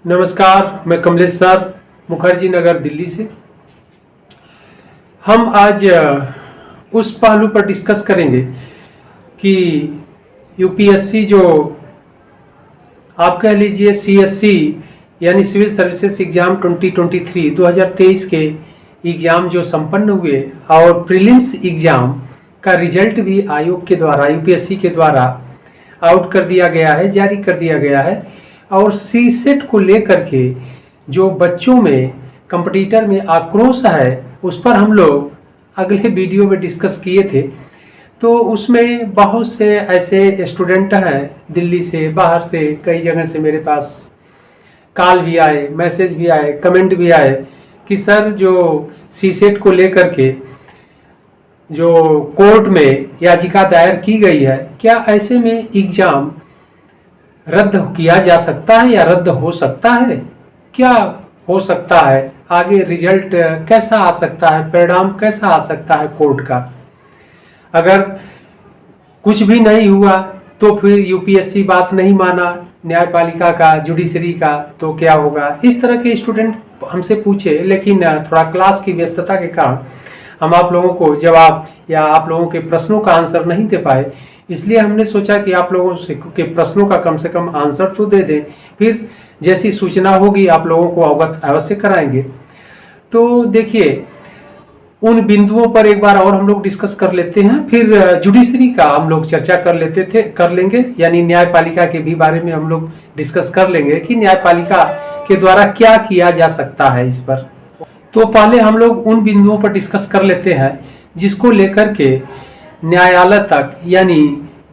नमस्कार, मैं कमलेश सर मुखर्जी नगर दिल्ली से। हम आज उस पहलू पर डिस्कस करेंगे कि यूपीएससी जो आप कह लीजिए सीएससी यानी सिविल सर्विसेज एग्जाम 2023 के एग्ज़ाम जो संपन्न हुए और प्रीलिम्स एग्ज़ाम का रिजल्ट भी आयोग के द्वारा यूपीएससी के द्वारा आउट कर दिया गया है, जारी कर दिया गया है। और सी सेट को लेकर के जो बच्चों में कंपटीटर में आक्रोश है उस पर हम लोग अगले वीडियो में डिस्कस किए थे। तो उसमें बहुत से ऐसे स्टूडेंट हैं दिल्ली से, बाहर से, कई जगह से मेरे पास कॉल भी आए, मैसेज भी आए, कमेंट भी आए कि सर जो सी सेट को लेकर के जो कोर्ट में याचिका दायर की गई है, क्या ऐसे में एग्ज़ाम रद्द किया जा सकता है या रद्द हो सकता है? क्या हो सकता है? आगे रिजल्ट कैसा आ सकता है? परिणाम कैसा आ सकता है कोर्ट का? अगर कुछ भी नहीं हुआ तो फिर यूपीएससी बात नहीं माना न्यायपालिका का, जुडिशरी का, तो क्या होगा? इस तरह के स्टूडेंट हमसे पूछे, लेकिन थोड़ा क्लास की व्यस्तता के कारण हम आप लोगों को जवाब या आप लोगों के प्रश्नों का आंसर नहीं दे पाए। इसलिए हमने सोचा कि आप लोगों के प्रश्नों का कम से कम आंसर तो दे दें, फिर जैसी सूचना होगी आप लोगों को अवगत अवश्य कराएंगे। तो देखिए, उन बिंदुओं पर एक बार और हम लोग डिस्कस कर लेते हैं, फिर जुडिशरी का हम लोग चर्चा कर लेंगे, यानी न्यायपालिका के भी बारे में हम लोग डिस्कस कर लेंगे कि न्यायपालिका के द्वारा क्या किया जा सकता है इस पर। तो पहले हम लोग उन बिंदुओं पर डिस्कस कर लेते हैं जिसको लेकर के न्यायालय तक यानी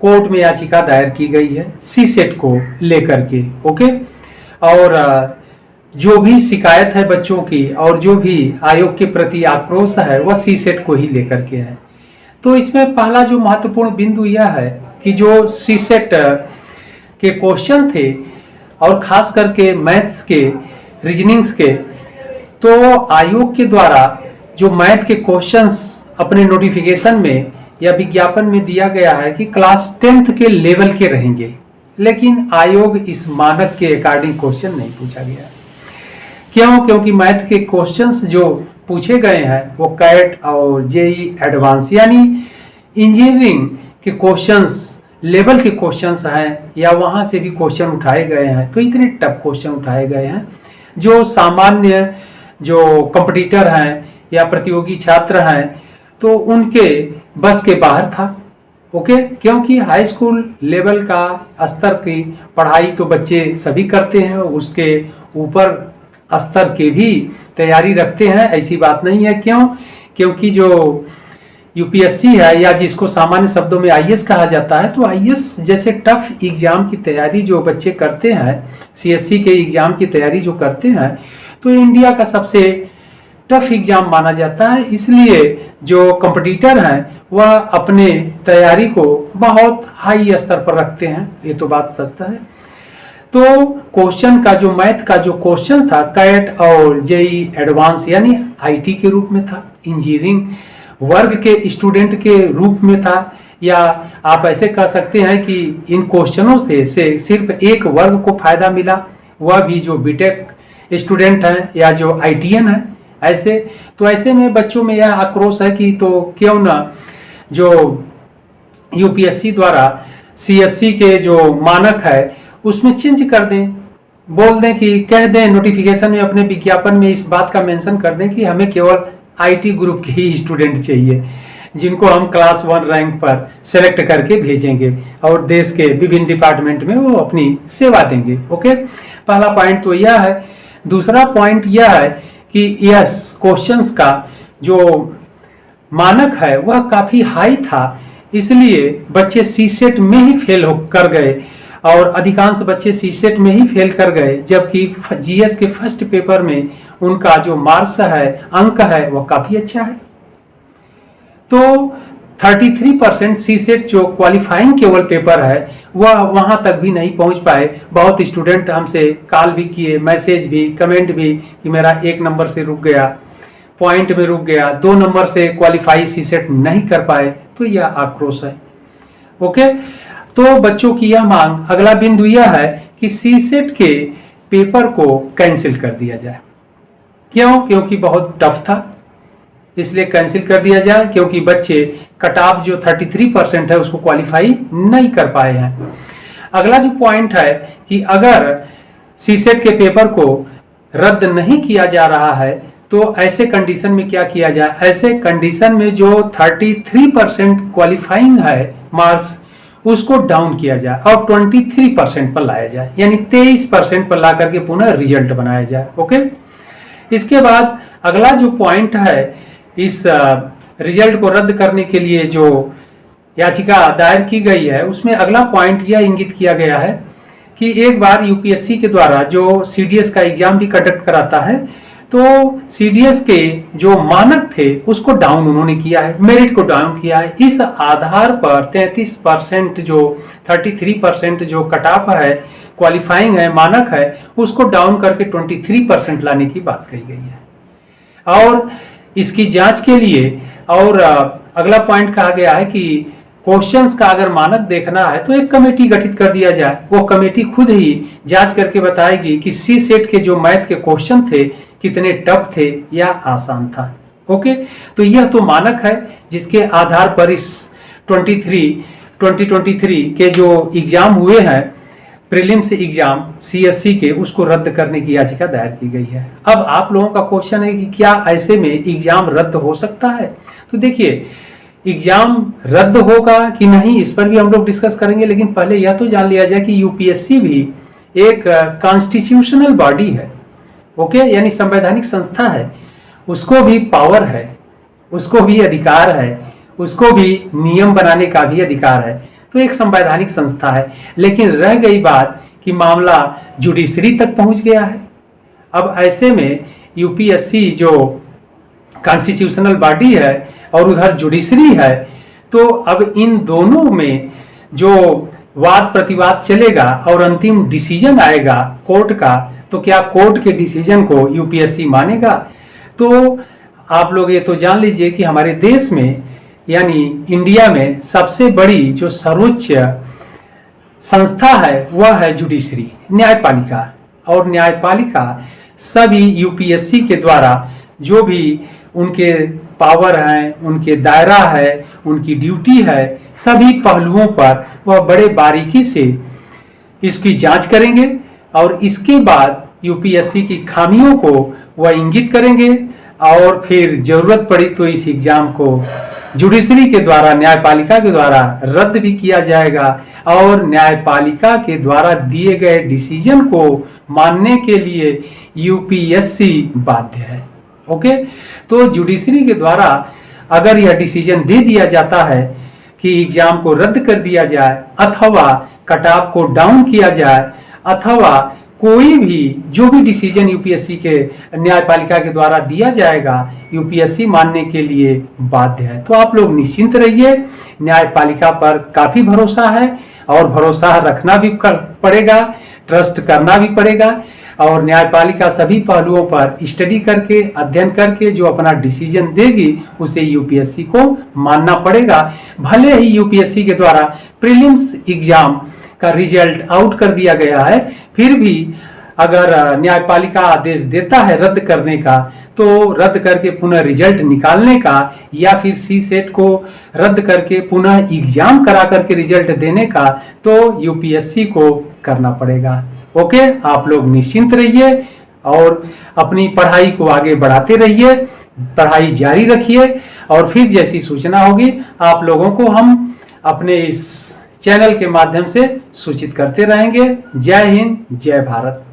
कोर्ट में याचिका दायर की गई है सी सेट को लेकर के। ओके, और जो भी शिकायत है बच्चों की और जो भी आयोग के प्रति आक्रोश है वह सी सेट को ही लेकर के है। तो इसमें पहला जो महत्वपूर्ण बिंदु यह है कि जो सी सेट के क्वेश्चन थे और खास करके मैथ्स के, रीजनिंग्स के, तो आयोग के द्वारा जो मैथ के क्वेश्चंस अपने नोटिफिकेशन में या विज्ञापन में दिया गया है कि क्लास 10th के लेवल के रहेंगे, लेकिन आयोग इस मानक के अकॉर्डिंग क्वेश्चन नहीं पूछा गया। क्यों? क्योंकि मैथ के क्वेश्चंस जो पूछे गए हैं वो कैट और जेई एडवांस यानी इंजीनियरिंग के क्वेश्चंस लेवल के क्वेश्चंस हैं, या वहां से भी क्वेश्चन उठाए गए हैं। तो इतने टफ क्वेश्चन उठाए गए हैं जो सामान्य जो कंपटीटर हैं या प्रतियोगी छात्र हैं तो उनके बस के बाहर था। ओके, क्योंकि हाई स्कूल लेवल का स्तर की पढ़ाई तो बच्चे सभी करते हैं, उसके ऊपर स्तर के भी तैयारी रखते हैं, ऐसी बात नहीं है। क्यों? क्योंकि जो यूपीएससी है या जिसको सामान्य शब्दों में आईएएस कहा जाता है, तो आईएएस जैसे टफ एग्जाम की तैयारी जो बच्चे करते हैं, सीएससी के एग्जाम की तैयारी जो करते हैं, तो इंडिया का सबसे टफ एग्जाम माना जाता है। इसलिए जो कंपटीटर हैं वह अपने तैयारी को बहुत हाई स्तर पर रखते हैं, ये तो बात सत्य है। तो क्वेश्चन का जो मैथ का जो क्वेश्चन था कैट और जेई एडवांस यानी आईटी के रूप में था, इंजीनियरिंग वर्ग के स्टूडेंट के रूप में था, या आप ऐसे कह सकते हैं कि इन क्वेश्चनों से सिर्फ एक वर्ग को फायदा मिला, वह भी जो बीटेक स्टूडेंट हैं या जो आईटीएन है। ऐसे में बच्चों में यह आक्रोश है कि तो क्यों ना जो यूपीएससी द्वारा सीएससी के जो मानक है उसमें चेंज कर दें, बोल दें कि कह दें नोटिफिकेशन में, अपने विज्ञापन में इस बात का मेंशन कर दें कि हमें केवल आईटी ग्रुप के ही स्टूडेंट चाहिए, जिनको हम क्लास 1 रैंक पर सेलेक्ट करके भेजेंगे और देश के विभिन्न डिपार्टमेंट में वो अपनी सेवा देंगे। ओके, पहला पॉइंट तो यह है। दूसरा पॉइंट यह है कि यस, क्वेश्चंस का जो मानक है वह काफी हाई था, इसलिए बच्चे सी सेट में ही फेल कर गए और अधिकांश बच्चे सी सेट में ही फेल कर गए, जबकि जीएस के फर्स्ट पेपर में उनका जो मार्क्स है, अंक है, वह काफी अच्छा है। तो 33% सी सेट जो क्वालिफाइंग केवल पेपर है वह वहां तक भी नहीं पहुंच पाए। बहुत स्टूडेंट हमसे कॉल भी किए, मैसेज भी, कमेंट भी कि मेरा 1 नंबर से रुक गया, पॉइंट में रुक गया, 2 नंबर से क्वालिफाई सी सेट नहीं कर पाए। तो यह आक्रोश है। ओके, तो बच्चों की यह मांग। अगला बिंदु यह है कि सी सेट के पेपर को कैंसिल कर दिया जाए। क्यों? क्योंकि बहुत टफ था, इसलिए कैंसिल कर दिया जाए, क्योंकि बच्चे कट ऑफ जो 33% है उसको क्वालिफाई नहीं कर पाए हैं। अगला जो पॉइंट है कि अगर सीसेट के पेपर को रद्द नहीं किया जा रहा है तो ऐसे कंडीशन में क्या किया जाए? ऐसे कंडीशन में जो 33% क्वालिफाइंग है मार्क्स, उसको डाउन किया जाए और 23% पर लाया जाए, यानी 23% पर ला करके पुनः रिजल्ट बनाया जाए। ओके, इसके बाद अगला जो पॉइंट है, इस रिजल्ट को रद्द करने के लिए जो याचिका दायर की गई है उसमें अगला पॉइंट यह इंगित किया गया है कि एक बार यूपीएससी के द्वारा जो सीडीएस का एग्जाम भी कंडक्ट कराता है तो सीडीएस के जो मानक थे उसको डाउन उन्होंने किया है, मेरिट को डाउन किया है। इस आधार पर 33% जो 33% जो कट ऑफ है, क्वालिफाइंग है, मानक है, उसको डाउन करके 23% लाने की बात कही गई है। और इसकी जांच के लिए और अगला पॉइंट कहा गया है कि क्वेश्चंस का अगर मानक देखना है तो एक कमेटी गठित कर दिया जाए। वो कमेटी खुद ही जांच करके बताएगी कि सी सेट के जो मैथ के क्वेश्चन थे कितने टफ थे या आसान था। ओके, तो यह तो मानक है जिसके आधार पर इस 2023 के जो एग्जाम हुए हैं, प्रीलिम्स एग्जाम सीएससी के, उसको रद्द करने की याचिका दायर की गई है। अब आप लोगों का क्वेश्चन है कि क्या ऐसे में एग्जाम रद्द हो सकता है? तो देखिए, एग्जाम रद्द होगा कि नहीं इस पर भी हम लोग डिस्कस करेंगे, लेकिन पहले यह तो जान लिया जाए कि यूपीएससी भी एक कॉन्स्टिट्यूशनल बॉडी है। ओके, यानी संवैधानिक संस्था है, उसको भी पावर है, उसको भी अधिकार है, उसको भी नियम बनाने का भी अधिकार है, तो एक संवैधानिक संस्था है। लेकिन रह गई बात कि मामला जुडिशरी तक पहुंच गया है। अब ऐसे में यूपीएससी जो कॉन्स्टिट्यूशनल बॉडी है और उधर जुडिशरी है, तो अब इन दोनों में जो वाद प्रतिवाद चलेगा और अंतिम डिसीजन आएगा कोर्ट का, तो क्या कोर्ट के डिसीजन को यूपीएससी मानेगा? तो आप लोग ये तो जान लीजिए कि हमारे देश में यानी इंडिया में सबसे बड़ी जो सर्वोच्च संस्था है वह है जुडिशरी, न्यायपालिका। और न्यायपालिका सभी यूपीएससी के द्वारा जो भी उनके पावर हैं, उनके दायरा है, उनकी ड्यूटी है, सभी पहलुओं पर वह बड़े बारीकी से इसकी जांच करेंगे और इसके बाद यूपीएससी की खामियों को वह इंगित करेंगे और फिर जरूरत पड़ी तो इस एग्जाम को जुडिशरी के द्वारा, न्यायपालिका के द्वारा रद्द भी किया जाएगा और न्यायपालिका के द्वारा दिए गए डिसीजन को मानने के लिए यूपीएससी बाध्य है। ओके, तो जुडिशरी के द्वारा अगर यह डिसीजन दे दिया जाता है कि एग्जाम को रद्द कर दिया जाए अथवा कट ऑफ को डाउन किया जाए अथवा कोई भी जो भी डिसीजन यूपीएससी के न्यायपालिका के द्वारा दिया जाएगा, यूपीएससी मानने के लिए बाध्य है। तो आप लोग निश्चिंत रहिए, न्यायपालिका पर काफी भरोसा है और भरोसा रखना भी पड़ेगा, ट्रस्ट करना भी पड़ेगा और न्यायपालिका सभी पहलुओं पर स्टडी करके, अध्ययन करके जो अपना डिसीजन देगी उसे यूपीएससी को मानना पड़ेगा। भले ही यूपीएससी के द्वारा प्रीलिम्स एग्जाम का रिजल्ट आउट कर दिया गया है, फिर भी अगर न्यायपालिका आदेश देता है रद्द करने का तो रद्द करके पुनः रिजल्ट निकालने का या फिर सी सेट को रद्द करके पुनः एग्जाम करा करके रिजल्ट देने का तो यूपीएससी को करना पड़ेगा। ओके, आप लोग निश्चिंत रहिए और अपनी पढ़ाई को आगे बढ़ाते रहिए, पढ़ाई जारी रखिए और फिर जैसी सूचना होगी आप लोगों को हम अपने इस चैनल के माध्यम से सूचित करते रहेंगे। जय हिंद, जय भारत।